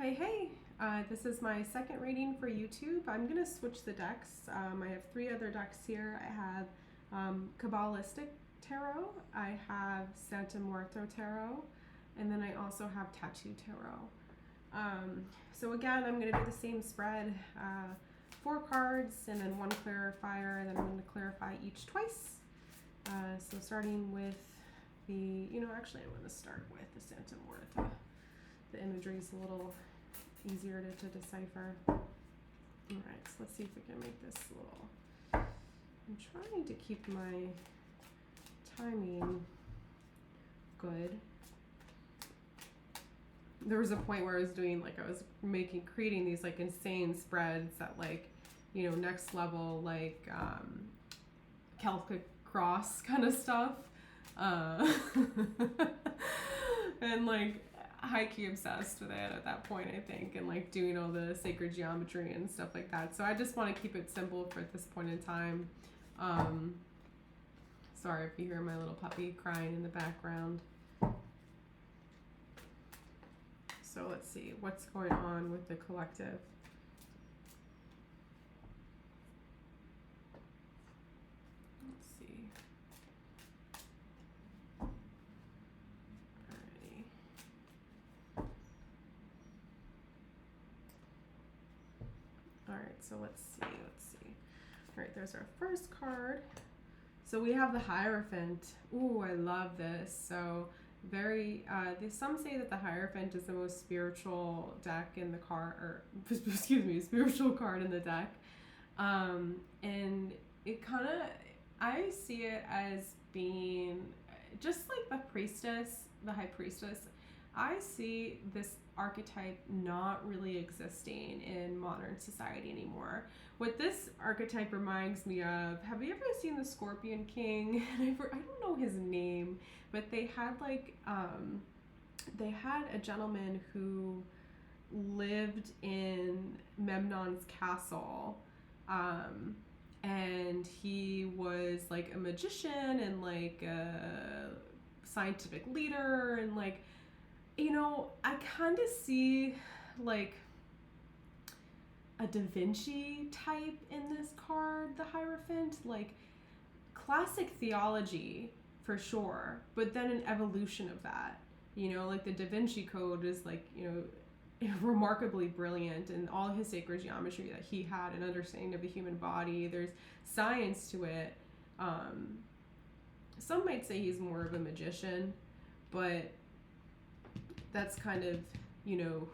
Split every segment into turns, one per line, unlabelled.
Hey, this is my second reading for YouTube. I'm going to switch the decks. I have three other decks here. I have Kabbalistic Tarot, I have Santa Muerto Tarot, and then I also have Tattoo Tarot. So again, I'm going to do the same spread, four cards and then one clarifier, and then I'm going to clarify each twice. So starting with actually I'm going to start with the Santa Muerto. The imagery is a little easier to decipher. Alright, so let's see if we can make this a little... I'm trying to keep my timing good. There was a point where I was creating these insane spreads that next level Celtic cross kind of stuff. And high-key obsessed with it at that point, I think, and doing all the sacred geometry and stuff like that. So I just want to keep it simple for at this point in time. Sorry if you hear my little puppy crying in the background. So let's see what's going on with the collective. Let's see. Alrighty. Alright, so let's see. Alright, there's our first card. So we have the Hierophant. Ooh, I love this. So some say that the Hierophant is the most spiritual deck in the card, or spiritual card in the deck. And it kind of, I see it as being just like the priestess, the high priestess. I see this archetype not really existing in modern society anymore. What this archetype reminds me of, have you ever seen The Scorpion King? I don't know his name, but they had a gentleman who lived in Memnon's castle, and he was a magician and a scientific leader, and I kind of see a Da Vinci type in this card, the Hierophant, classic theology for sure, but then an evolution of that. The Da Vinci Code is remarkably brilliant, and all his sacred geometry that he had, an understanding of the human body. There's science to it. Some might say he's more of a magician, but that's kind of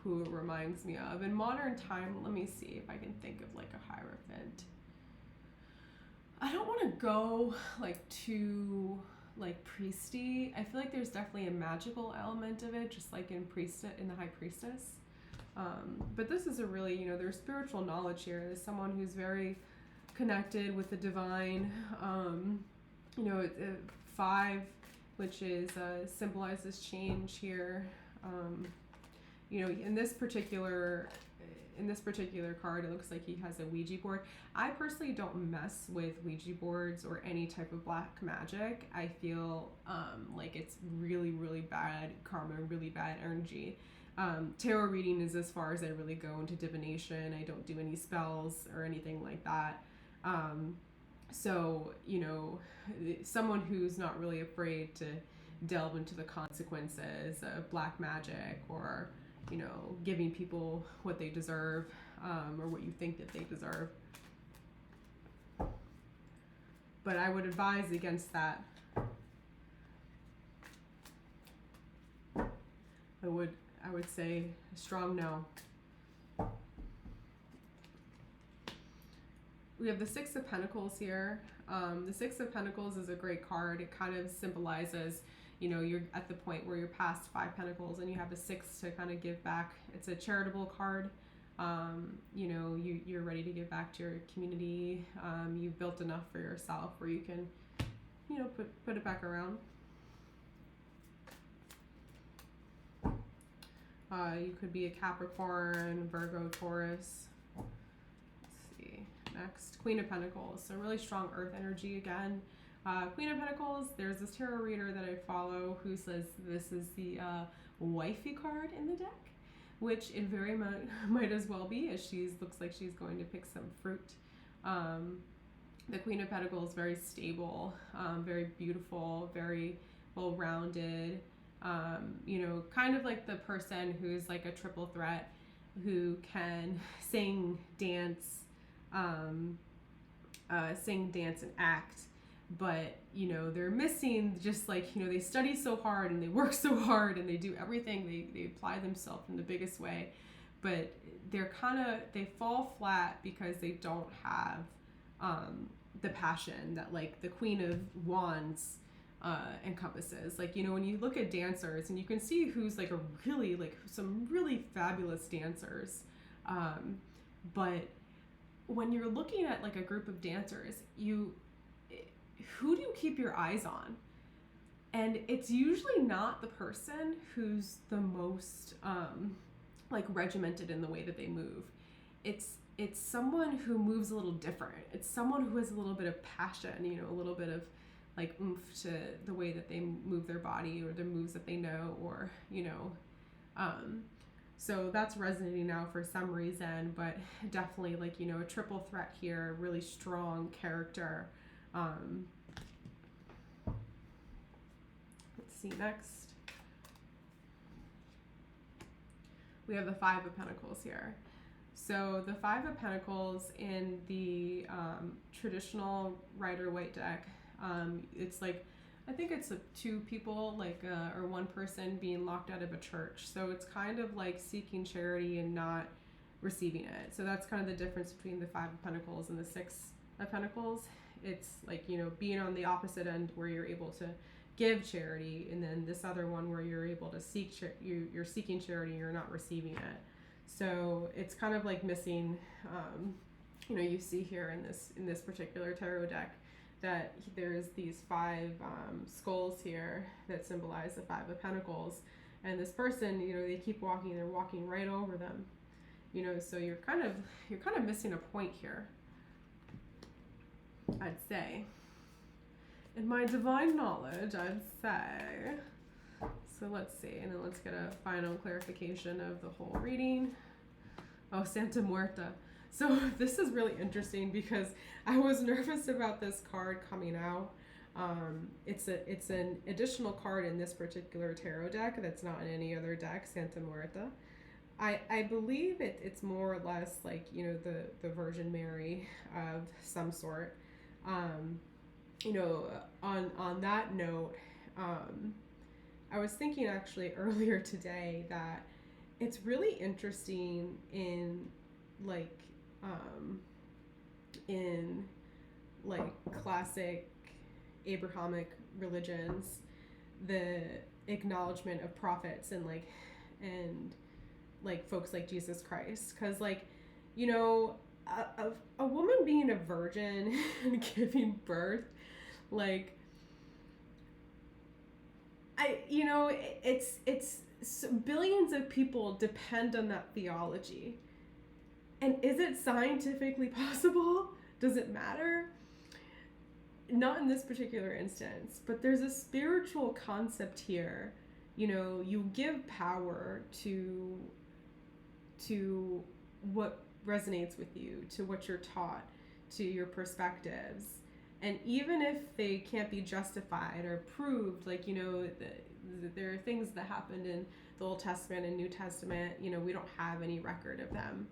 who it reminds me of. In modern time, let me see if I can think of a Hierophant. I don't want to go too priesty. I feel there's definitely a magical element of it, just in the High Priestess. But this is a really, there's spiritual knowledge here. There's someone who's very connected with the divine. 5, which is symbolizes change here. In this particular card, it looks like he has a Ouija board. I personally don't mess with Ouija boards or any type of black magic. I feel it's really, really bad karma, really bad energy. Tarot reading is as far as I really go into divination. I don't do any spells or anything like that. So, someone who's not really afraid to delve into the consequences of black magic, or giving people what they deserve, or what you think that they deserve. But I would advise against that. I would say a strong no. We have the Six of Pentacles here. The Six of Pentacles is a great card. It kind of symbolizes, you're at the point where you're past 5 Pentacles and you have a 6 to kind of give back. It's a charitable card. You're ready to give back to your community. You've built enough for yourself where you can, put it back around. You could be a Capricorn, Virgo, Taurus. Let's see. Next, Queen of Pentacles. So really strong earth energy again. Queen of Pentacles, there's this tarot reader that I follow who says this is the wifey card in the deck, which it very much might as well be, as she looks like she's going to pick some fruit. The Queen of Pentacles is very stable, very beautiful, very well-rounded, kind of like the person who's like a triple threat, who can sing, dance, and act, but they're missing just like they study so hard and they work so hard and they do everything, they apply themselves in the biggest way, but they fall flat because they don't have the passion that like the Queen of Wands encompasses. Like when you look at dancers and you can see who's like some really fabulous dancers, but when you're looking at like a group of dancers, who do you keep your eyes on? And it's usually not the person who's the most like regimented in the way that they move. It's someone who moves a little different. It's someone who has a little bit of passion, a little bit of like oomph to the way that they move their body or the moves that they know, or so that's resonating now for some reason, but definitely like a triple threat here, really strong character. Let's see, next we have the Five of Pentacles here. So the Five of Pentacles in the traditional Rider-Waite deck, it's like, I think it's two people, like, or one person being locked out of a church. So it's kind of like seeking charity and not receiving it. So that's kind of the difference between the Five of Pentacles and the Six of Pentacles. It's like, being on the opposite end where you're able to give charity, and then this other one where you're able to seek, you're seeking charity, you're not receiving it. So it's kind of like missing, you see here in this particular tarot deck that there's these five skulls here that symbolize the Five of Pentacles, and this person, they keep walking, they're walking right over them, so you're kind of missing a point here, I'd say. In my divine knowledge, I'd say. So let's see, and then let's get a final clarification of the whole reading. Oh, Santa Muerta. So this is really interesting because I was nervous about this card coming out. It's an additional card in this particular tarot deck that's not in any other deck, Santa Muerta. I believe it's more or less like, the Virgin Mary of some sort. On that note, I was thinking actually earlier today that it's really interesting in classic Abrahamic religions, the acknowledgement of prophets and folks like Jesus Christ, because a woman being a virgin and giving birth, it's billions of people depend on that theology. And is it scientifically possible? Does it matter? Not in this particular instance, but there's a spiritual concept here. You give power to what resonates with you, to what you're taught, to your perspectives. And even if they can't be justified or proved, there are things that happened in the Old Testament and New Testament, we don't have any record of them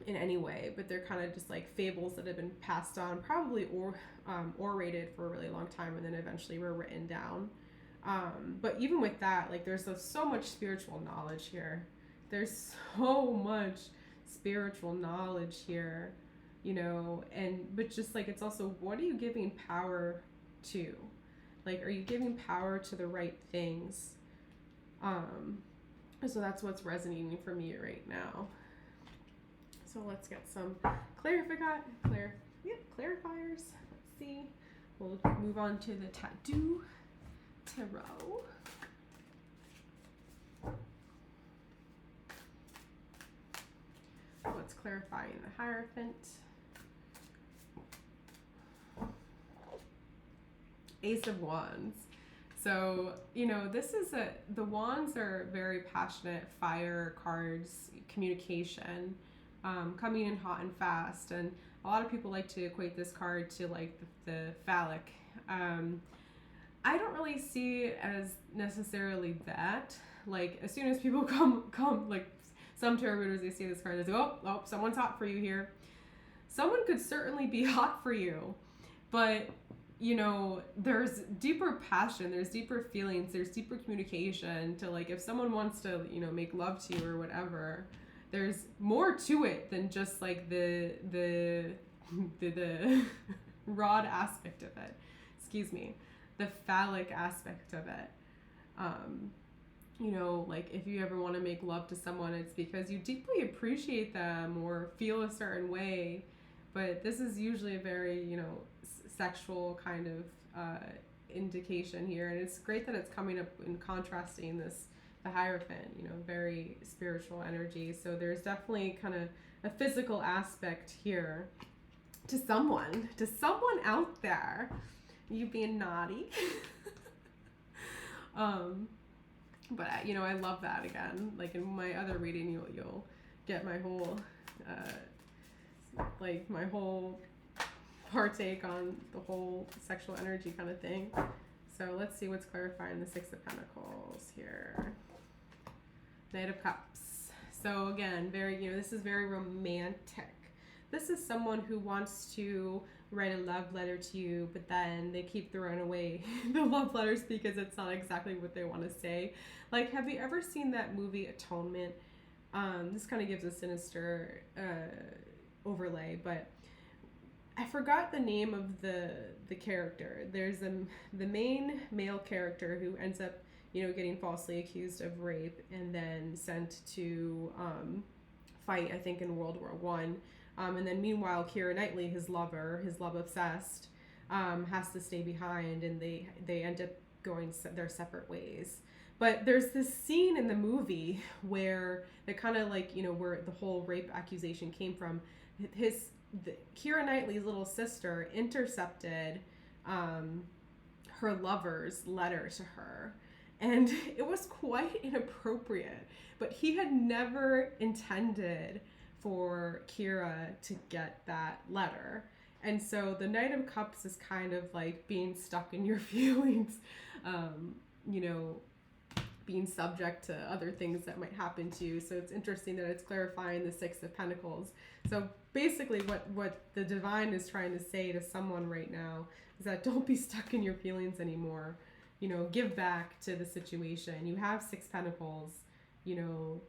in any way, but they're kind of just like fables that have been passed on, probably orated for a really long time, and then eventually were written down. But even with that, there's so much spiritual knowledge here. There's so much spiritual knowledge here, but just it's also, what are you giving power to? Are you giving power to the right things? So that's what's resonating for me right now. So let's get some clarifiers. Let's see. We'll move on to the Tattoo Tarot. What's clarifying the Hierophant? Ace of Wands. So, the wands are very passionate fire cards, communication, coming in hot and fast. And a lot of people like to equate this card to like the phallic. I don't really see it as necessarily that. Like, as soon as people come, like some tarot readers, they see this card, they say, oh, someone's hot for you here. Someone could certainly be hot for you, but there's deeper passion, there's deeper feelings, there's deeper communication to, like, if someone wants to, make love to you or whatever, there's more to it than just like the rod aspect of it. Excuse me. The phallic aspect of it. Like, if you ever want to make love to someone, it's because you deeply appreciate them or feel a certain way. But this is usually a very, sexual kind of indication here. And it's great that it's coming up and contrasting the Hierophant, very spiritual energy. So there's definitely kind of a physical aspect here to someone out there. You being naughty. But I love that. Again, like in my other reading, you'll get my whole partake on the whole sexual energy kind of thing. So let's see what's clarifying the Six of Pentacles here. Knight of Cups. So again, this is very romantic. This is someone who wants to write a love letter to you, but then they keep throwing away the love letters because it's not exactly what they want to say. Like, have you ever seen that movie Atonement? This kind of gives a sinister overlay, but I forgot the name of the character. There's the main male character who ends up, getting falsely accused of rape and then sent to fight, I think, in World War One. And then meanwhile, Keira Knightley, his love obsessed, has to stay behind, and they end up going their separate ways. But there's this scene in the movie where they kind of like, where the whole rape accusation came from. Keira Knightley's little sister intercepted her lover's letter to her. And it was quite inappropriate, but he had never intended for Keira to get that letter. And so the Knight of Cups is kind of like being stuck in your feelings, being subject to other things that might happen to you. So it's interesting that it's clarifying the Six of Pentacles. So basically what the divine is trying to say to someone right now is that don't be stuck in your feelings anymore. Give back to the situation. You have Six Pentacles, do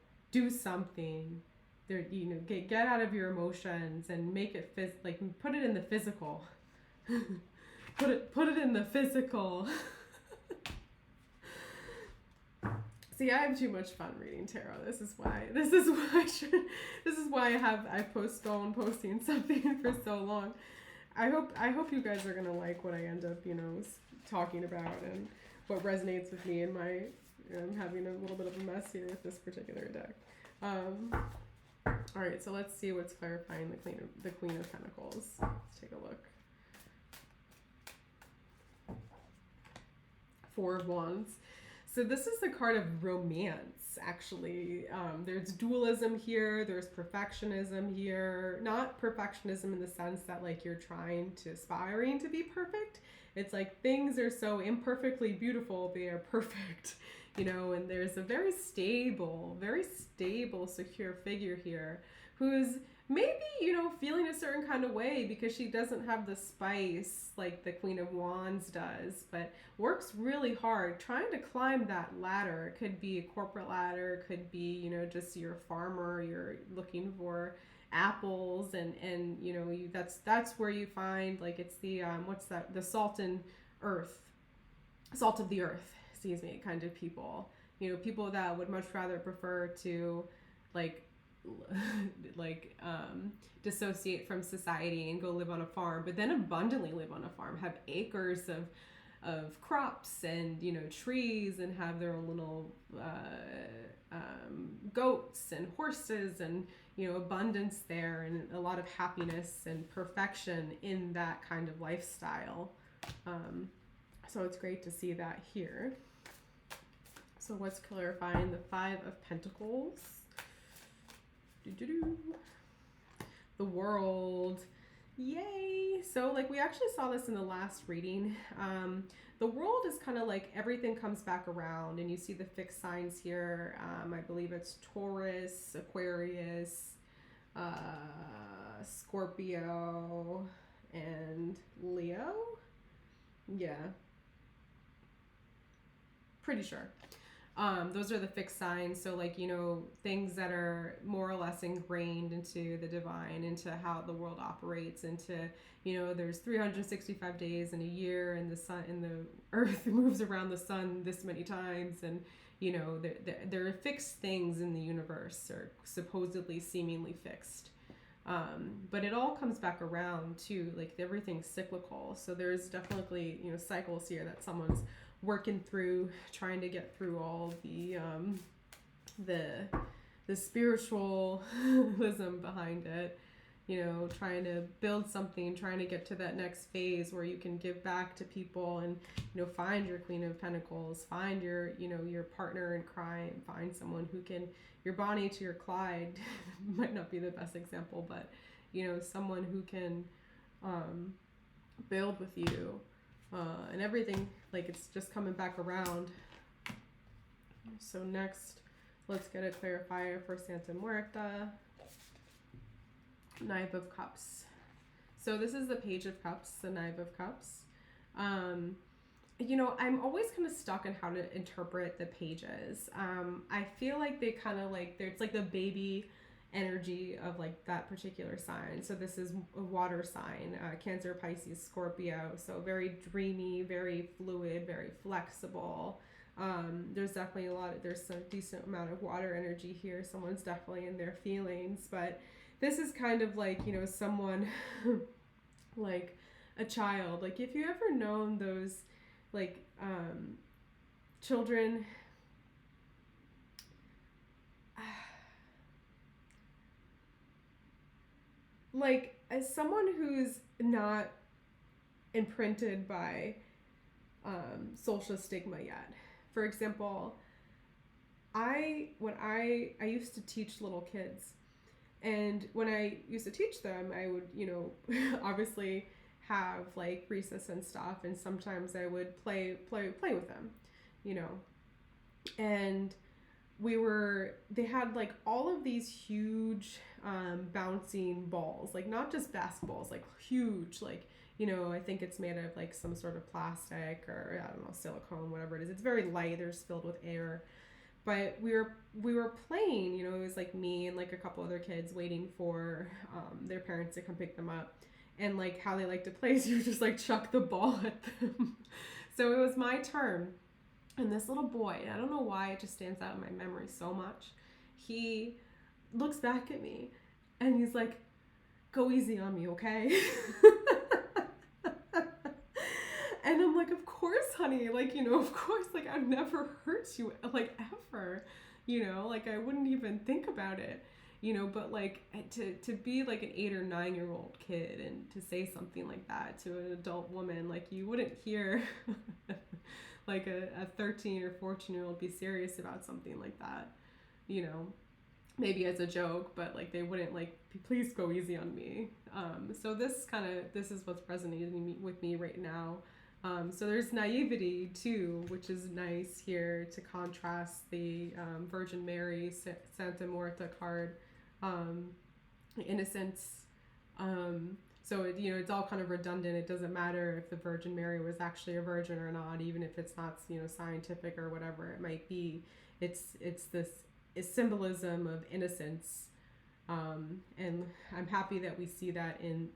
something. There, get out of your emotions and make it put it in the physical. put it in the physical. See, I have too much fun reading tarot. This is why I postponed posting something for so long. I hope you guys are gonna like what I end up, talking about and what resonates with me and I'm having a little bit of a mess here with this particular deck. All right, so let's see what's clarifying the Queen of Pentacles. Let's take a look. Four of Wands. So this is the card of romance, actually. There's dualism here. There's perfectionism here. Not perfectionism in the sense that, like, you're aspiring to be perfect. It's like things are so imperfectly beautiful, they are perfect. And there's a very stable, secure figure here who's maybe, feeling a certain kind of way because she doesn't have the spice like the Queen of Wands does, but works really hard trying to climb that ladder. It could be a corporate ladder, it could be, just you're a farmer, you're looking for apples and that's where you find, like, it's the the salt of the earth, excuse me, kind of people. People that would much rather prefer to dissociate from society and go live on a farm, but then abundantly live on a farm, have acres of crops and trees, and have their own little goats and horses and abundance there, and a lot of happiness and perfection in that kind of lifestyle. So it's great to see that here. So what's clarifying? The Five of Pentacles. Doo-doo-doo. The World. Yay! So like we actually saw this in the last reading. The World is kind of like everything comes back around, and you see the fixed signs here. I believe it's Taurus, Aquarius, Scorpio, and Leo. Yeah, pretty sure. Those are the fixed signs. So like, you know, things that are more or less ingrained into the divine, into how the world operates, into, you know, there's 365 days in a year, and the sun and the earth moves around the sun this many times. And, you know, there are fixed things in the universe, or supposedly seemingly fixed. But it all comes back around too, like everything's cyclical. So there's definitely, you know, cycles here that someone's working through, trying to get through all the spiritualism behind it, you know, trying to build something, trying to get to that next phase where you can give back to people and, you know, find your Queen of Pentacles, find your, you know, your partner in crime, find someone who can, your Bonnie to your Clyde might not be the best example, but, you know, someone who can build with you. And everything, like, it's just coming back around. So next, let's get a clarifier for Santa Muerta. Knife of Cups. So this is the Page of Cups, the Knife of Cups. You know, I'm always kind of stuck in how to interpret the pages. I feel like they kind of like, it's like the baby energy of like that particular sign. So this is a water sign, Cancer, Pisces, Scorpio. So very dreamy, very fluid, very flexible. There's definitely there's a decent amount of water energy here. Someone's definitely in their feelings, but this is kind of like, you know, someone like a child. Like if you ever known those like children, like as someone who's not imprinted by social stigma yet. For example, I used to teach little kids, and when I used to teach them, I would, you know, obviously have like recess and stuff, and sometimes I would play with them, you know, and they had like all of these huge bouncing balls, like not just basketballs, like huge, like, you know, I think it's made of like some sort of plastic or I don't know, silicone, whatever it is. It's very light. There's filled with air. But we were playing, you know, it was like me and like a couple other kids waiting for their parents to come pick them up. And like how they like to play is you just like chuck the ball at them. So it was my turn. And this little boy, I don't know why it just stands out in my memory so much. He looks back at me and he's like, "Go easy on me, okay?" And I'm like, "Of course, honey. Like, you know, of course, like I've never hurt you, like ever, you know, like I wouldn't even think about it, you know, but like to be like an 8 or 9-year-old kid and to say something like that to an adult woman, like you wouldn't hear like a 13 or 14-year-old be serious about something like that, you know, maybe as a joke, but like they wouldn't like, please go easy on me. So this is what's resonating with me right now. So there's naivety too, which is nice here to contrast the Virgin Mary, Santa Muerta card, innocence. So you know, it's all kind of redundant. It doesn't matter if the Virgin Mary was actually a virgin or not, even if it's not, you know, scientific or whatever it might be. It's this symbolism of innocence, and I'm happy that we see that in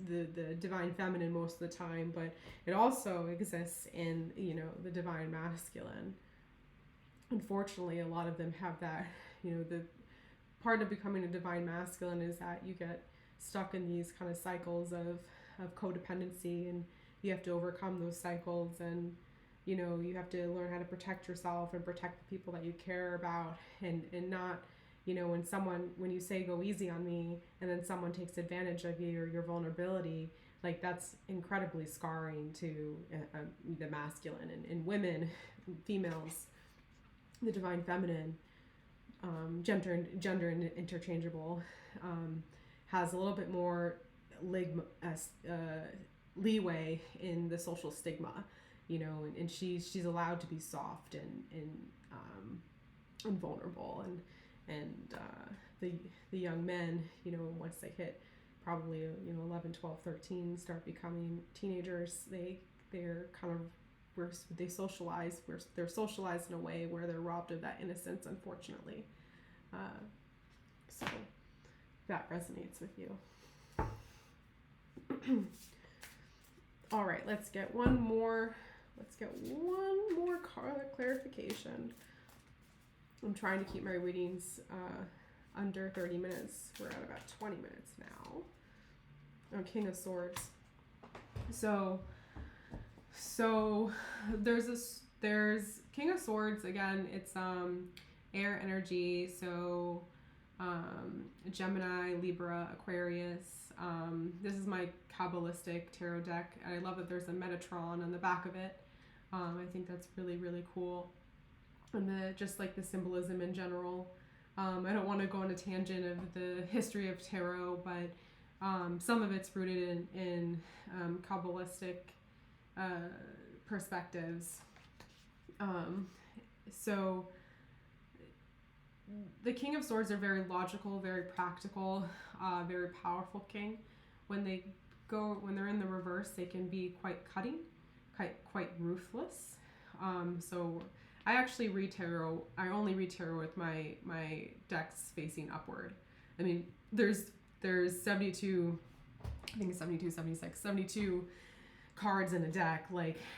the divine feminine most of the time, but it also exists in, you know, the divine masculine. Unfortunately, a lot of them have that, you know, the part of becoming a divine masculine is that you get stuck in these kind of cycles of codependency, and you have to overcome those cycles, and you know, you have to learn how to protect yourself and protect the people that you care about, and not, you know, when you say go easy on me and then someone takes advantage of you or your vulnerability, like that's incredibly scarring to the masculine, and women, females, the divine feminine, gender interchangeable, has a little bit more leeway in the social stigma, and she's allowed to be soft and vulnerable, and the young men, once they hit probably 11, 12, 13, start becoming teenagers, they're kind of they're socialized in a way where they're robbed of that innocence, unfortunately. So that resonates with you. All right, let's get one more clarification. I'm trying to keep my readings under 30 minutes. We're at about 20 minutes now. On King of Swords. So there's King of Swords again. It's air energy. So Gemini, Libra, Aquarius. This is my Kabbalistic tarot deck. I love that there's a Metatron on the back of it. I think that's really, really cool. And just like the symbolism in general. I don't want to go on a tangent of the history of tarot, but some of it's rooted in Kabbalistic perspectives. So the King of Swords are very logical, very practical, very powerful king. When they're in the reverse, they can be quite cutting, quite ruthless. So I actually read tarot. I only read tarot with my decks facing upward. I mean, there's 72, I think it's 72, 76, 72 cards in a deck,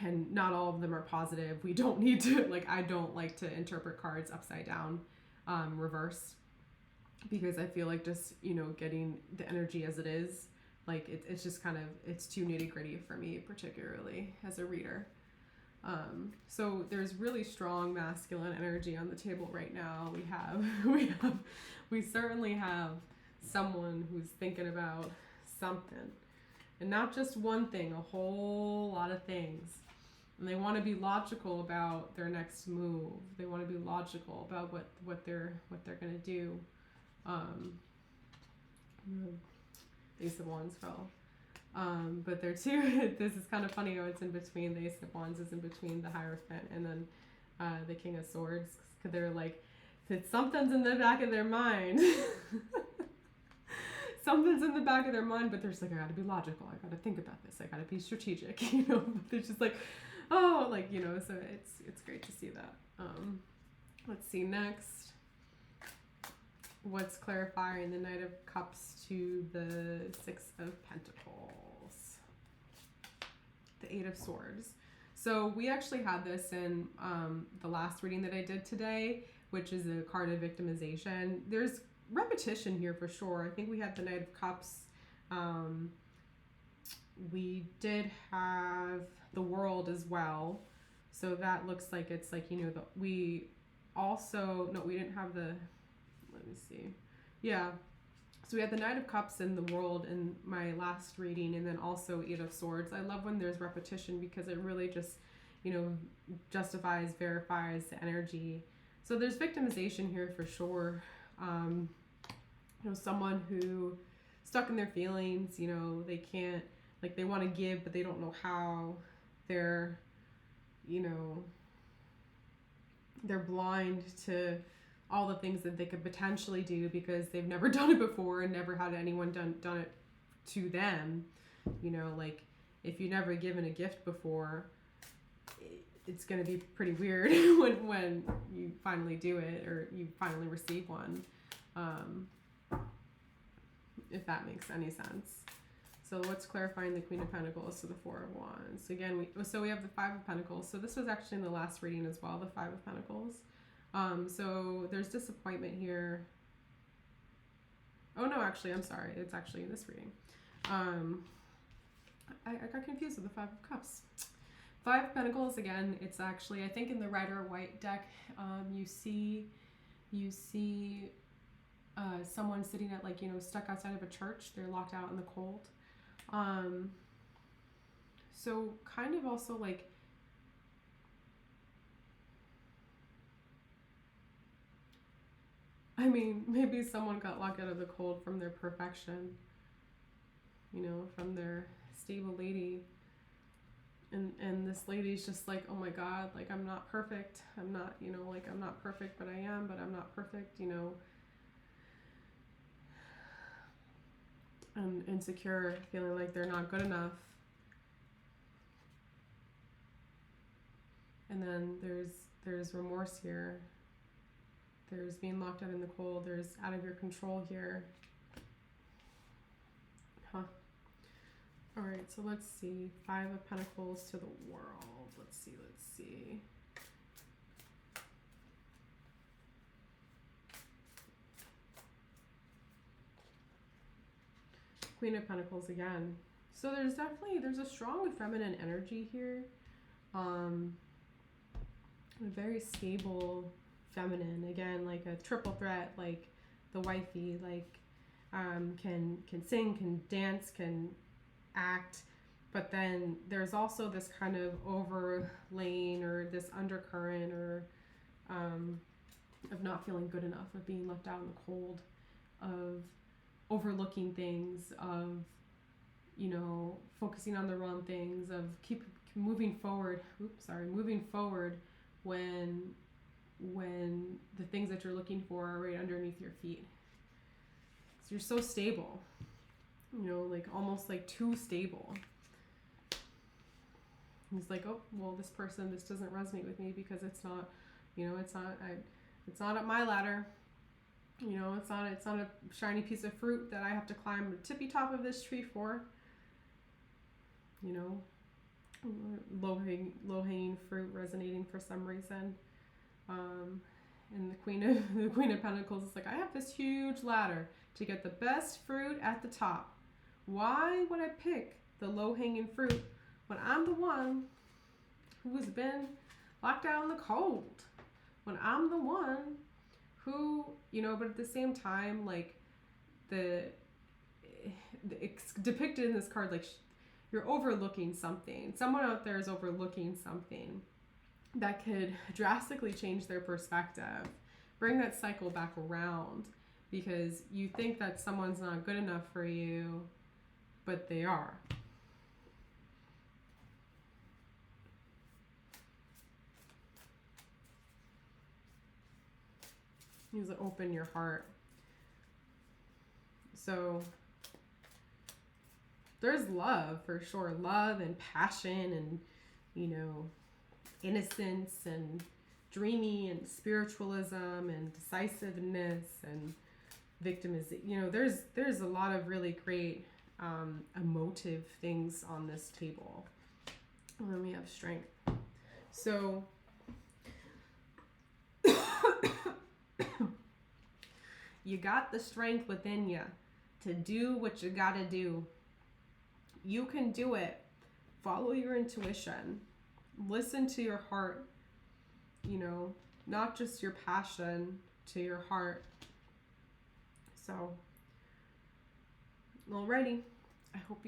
and not all of them are positive. We don't need to, I don't like to interpret cards upside down, reverse, because I feel like just, getting the energy as it is, it's just kind of, it's too nitty gritty for me, particularly as a reader. So there's really strong masculine energy on the table right now. We certainly have someone who's thinking about something, and not just one thing, a whole lot of things. And they want to be logical about their next move. They want to be logical about what they're going to do. Ace of Wands fell. But they're two, this is kind of funny how it's in between. The Ace of Wands is in between the Hierophant and then the King of Swords, because they're something's in the back of their mind. Something's in the back of their mind, but they're just I gotta be logical. I gotta think about this. I gotta be strategic, They're just so it's great to see that. Let's see next. What's clarifying the Knight of Cups to the Six of Pentacles? The Eight of Swords. So we actually had this in the last reading that I did today, which is a card of victimization. There's repetition here for sure. I think we had the Knight of Cups. We did have the World as well. So that looks like it's we didn't have the, let me see. Yeah. So we had the Knight of Cups and the World in my last reading, and then also Eight of Swords. I love when there's repetition because it really just, justifies, verifies the energy. So there's victimization here for sure. Someone who stuck in their feelings, they can't, they want to give, but they don't know how. They're blind to all the things that they could potentially do because they've never done it before and never had anyone done it to them. If you've never given a gift before, it's going to be pretty weird when you finally do it or you finally receive one, if that makes any sense. So what's clarifying the Queen of Pentacles to the Four of Wands? Again, we have the Five of Pentacles. So this was actually in the last reading as well, the Five of Pentacles. So there's disappointment here. Oh no, actually, I'm sorry. It's actually in this reading. I got confused with the Five of Cups. Five of Pentacles, again, it's actually, I think in the Rider White deck, you see someone sitting at stuck outside of a church. They're locked out in the cold. So kind of also like, I mean, maybe someone got locked out of the cold from their perfection, you know, from their stable lady. And this lady's just like, oh my God, like, I'm not perfect. I'm not, you know, like, I'm not perfect, but I am, but I'm not perfect, you know. And insecure, feeling like they're not good enough. And then there's remorse here. There's being locked out in the cold. There's out of your control here. Huh. All right, so let's see. 5 of Pentacles to the world. Let's see. Queen of Pentacles again. So there's a strong feminine energy here. A very stable feminine, again, like a triple threat, like the wifey, like can sing, can dance, can act, but then there's also this kind of overlaying or this undercurrent or of not feeling good enough, of being left out in the cold, of overlooking things, of, you know, focusing on the wrong things, of keep moving forward when the things that you're looking for are right underneath your feet. So you're so stable, you know, like almost like too stable. He's like, oh, well, this doesn't resonate with me because it's not, you know, it's not up my ladder. You know, it's not a shiny piece of fruit that I have to climb the tippy top of this tree for. You know, low hanging fruit resonating for some reason. And the Queen of Pentacles is like, I have this huge ladder to get the best fruit at the top. Why would I pick the low hanging fruit when I'm the one who has been locked out in the cold? When I'm the one who, you know, but at the same time, like it's depicted in this card, like you're overlooking something. Someone out there is overlooking something that could drastically change their perspective, bring that cycle back around, because you think that someone's not good enough for you, but they are. You have to open your heart. So there's love for sure, love and passion and, you know, innocence and dreamy and spiritualism and decisiveness and victimization. You know, there's a lot of really great emotive things on this table. And then we have strength. So you got the strength within you to do what you gotta do. You can do it. Follow your intuition. Listen to your heart. You know, not just your passion, to your heart. So, alrighty. I hope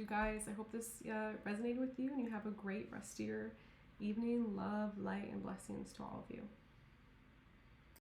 this resonated with you, and you have a great rest of your evening. Love, light, and blessings to all of you.